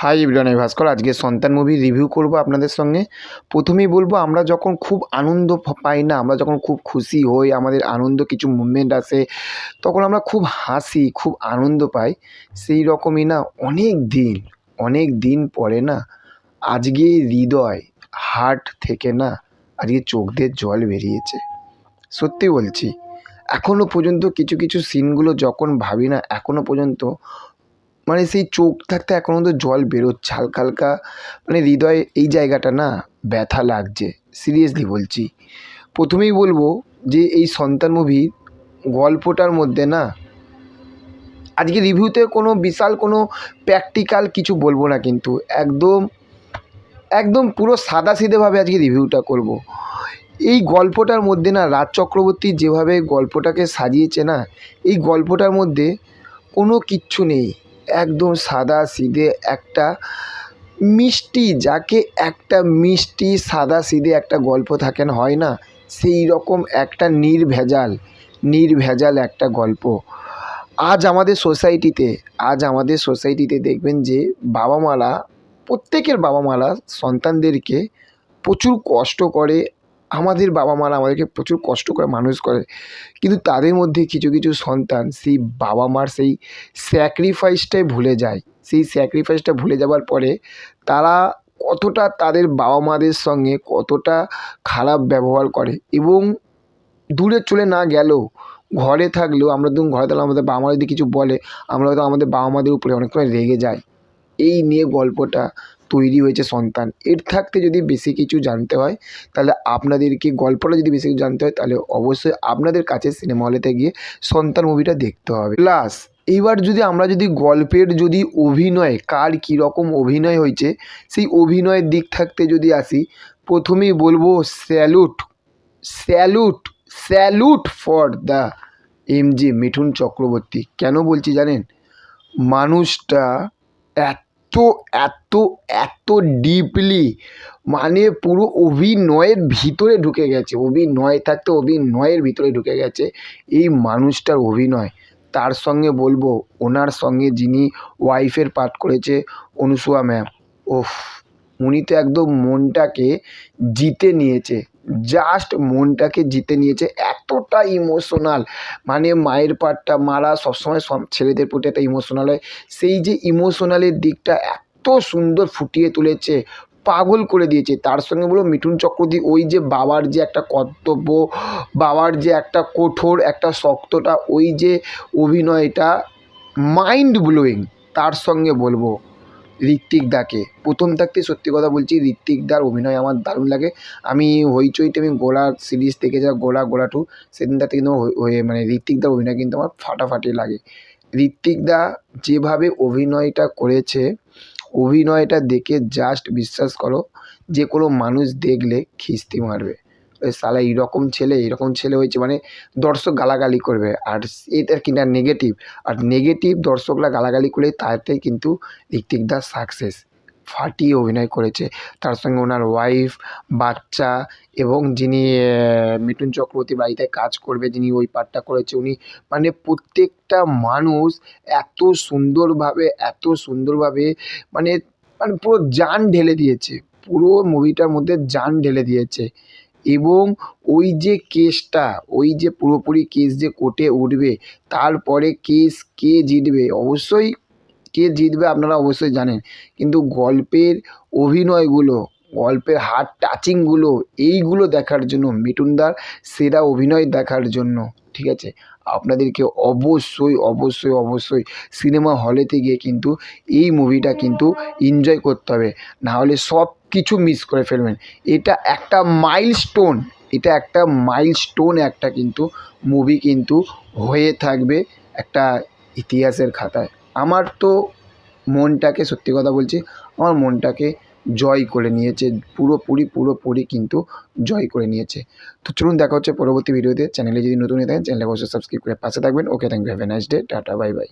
Hi everyone, আমি ভাস্কর। আজকে সন্তান মুভি রিভিউ করব আপনাদের সঙ্গে। প্রথমেই বলবো, আমরা যখন খুব আনন্দ পাই না, আমরা যখন খুব খুশি হই, আমাদের আনন্দ কিছু মুভমেন্ট আসে, তখন আমরা খুব হাসি, খুব আনন্দ পাই। সেই রকমই না, অনেক দিন পরে না আজকে হৃদয়, হার্ট থেকে না আজকে চোখ দিয়ে জল বেরিয়েছে। সত্যি বলছি, এখনও পর্যন্ত কিছু কিছু সিনগুলো যখন ভাবি না, এখনও পর্যন্ত মানে সেই চোখ থাকতে এখনও তো জল বেরোচ্ছে হালকা হালকা। মানে হৃদয়ে এই জায়গাটা না ব্যথা লাগছে, সিরিয়াসলি বলছি। প্রথমেই বলবো যে এই সন্তান মুভি গল্পটার মধ্যে না, আজকে রিভিউতে কোনো বিশাল কোনো প্র্যাকটিক্যাল কিছু বলবো না, কিন্তু একদম একদম পুরো সাদাসিধেভাবে আজকে রিভিউটা করব। এই গল্পটার মধ্যে না রাজ চক্রবর্তী যেভাবে গল্পটাকে সাজিয়েছে না, এই গল্পটার মধ্যে কোনো কিচ্ছু নেই, একদম সাদাসিধে একটা মিষ্টি, যাকে একটা মিষ্টি সাদাসিধে একটা গল্প থাকে না, হয় না, সেই রকম একটা নির্ভেজাল একটা গল্প। আজ আমাদের সোসাইটিতে দেখবেন যে বাবা মারা, প্রত্যেকের বাবা মারা সন্তানদেরকে প্রচুর কষ্ট করে। আমাদের বাবা মারা আমাদেরকে প্রচুর কষ্ট করে মানুষ করে, কিন্তু তাদের মধ্যে কিছু কিছু সন্তান সেই বাবা মার সেই স্যাক্রিফাইসটাই ভুলে যায়। সেই স্যাক্রিফাইসটা ভুলে যাওয়ার পরে তারা কতটা তাদের বাবা মাদের সঙ্গে কতটা খারাপ ব্যবহার করে, এবং দূরে চলে না গেলেও ঘরে থাকলেও, আমরা ধরুন ঘরে থাকলে আমাদের বাবা মা যদি কিছু বলে, আমরা হয়তো আমাদের বাবা মাদের উপরে অনেক সময় রেগে যাই। এই নিয়ে গল্পটা তৈরি হয়েছে সন্তান। এর থাকতে যদি বেশি কিছু জানতে হয়, তাহলে আপনাদেরকে গল্পটা যদি বেশি কিছু জানতে হয়, তাহলে অবশ্যই আপনাদের কাছে সিনেমা হলেতে গিয়ে সন্তান মুভিটা দেখতে হবে। প্লাস এইবার আমরা যদি গল্পের যদি অভিনয়, কার কীরকম অভিনয় হয়েছে, সেই অভিনয়ের দিক থাকতে যদি আসি, প্রথমেই বলবো salute for the MG Mithun Chakraborty. কেন বলছি জানেন? মানুষটা এত এত এত ডিপলি, মানে পুরো অভিনয়ের ভিতরে ঢুকে গেছে, অভিনয়ের ভিতরে ঢুকে গেছে এই মানুষটার অভিনয়। তার সঙ্গে বলবো, ওনার সঙ্গে যিনি ওয়াইফের পার্ট করেছে, অনুসুয়া ম্যাম, ওফ, উনি তো একদম মনটাকে জিতে নিয়েছে, জাস্ট মনটাকে জিতে নিয়েছে। এতটা ইমোশনাল, মানে মায়ের পার্টটা, মারা সবসময় সব ছেলেদের প্রতি একটা ইমোশনাল হয়, সেই যে ইমোশনালের দিকটা এত সুন্দর ফুটিয়ে তুলেছে, পাগল করে দিয়েছে। তার সঙ্গে বলো মিঠুন চক্রবর্তী, ওই যে বাবার যে একটা কর্তব্য, বাবার যে একটা কঠোর একটা শক্তটা, ওই যে অভিনয়টা মাইন্ড ব্লোয়িং। তার সঙ্গে বলবো ঋত্বিক দাকে, প্রথম থাকতে সত্যি কথা বলছি, ঋত্বিক দার অভিনয় আমার দারুণ লাগে। আমি হইচইতে আমি গোলা সিরিজ দেখে যা, গোলা 2, সেদিনটাতে কিন্তু মানে ঋত্বিক দার অভিনয় কিন্তু আমার ফাটাফাটি লাগে। ঋত্বিক দা যেভাবে অভিনয়টা করেছে, অভিনয়টা দেখে জাস্ট বিশ্বাস করো, যে কোনো মানুষ দেখলে খিস্তি মারবে, শালা এইরকম ছেলে হয়েছে, মানে দর্শক গালাগালি করবে। আর এটা কিনা নেগেটিভ দর্শকরা গালাগালি করলে, তাতে কিন্তু ঋত্বিক দা সাকসেস, ফাটিয়ে অভিনয় করেছে। তার সঙ্গে ওনার ওয়াইফ, বাচ্চা, এবং যিনি মিঠুন চক্রবর্তী বাড়িতে কাজ করবে, যিনি ওই পার্টটা করেছে, উনি মানে প্রত্যেকটা মানুষ এত সুন্দরভাবে মানে মানে পুরো জান ঢেলে দিয়েছে, পুরো মুভিটার মধ্যে জান ঢেলে দিয়েছে। এবং ওই যে কেসটা, ওই যে পুরোপুরি কেস যে কোর্টে উঠবে, তারপরে কেস কে জিতবে আপনারা অবশ্যই জানেন, কিন্তু গল্পের অভিনয়গুলো, গল্পের হার্ট টাচিংগুলো, এইগুলো দেখার জন্য, মিঠুনদার সেরা অভিনয় দেখার জন্য, ঠিক আছে, আপনাদেরকে অবশ্যই সিনেমা হলেতে গিয়ে কিন্তু এই মুভিটা কিন্তু এনজয় করতে হবে, নাহলে সব কিছু মিস করে ফেলবেন। এটা একটা মাইলস্টোন একটা কিন্তু মুভি কিন্তু হয়ে থাকবে একটা ইতিহাসের খাতায়। আমার তো মনটাকে, সত্যি কথা বলছি, আমার মনটাকে জয় করে নিয়েছে, পুরোপুরি কিন্তু জয় করে নিয়েছে। তো চলুন, দেখা হচ্ছে পরবর্তী ভিডিওতে। চ্যানেলে যদি নতুন হয়ে থাকেন, চ্যানেলটাকে অবশ্যই সাবস্ক্রাইব করে পাশে থাকবেন। Okay, thank you, have a nice day, tata, bye by.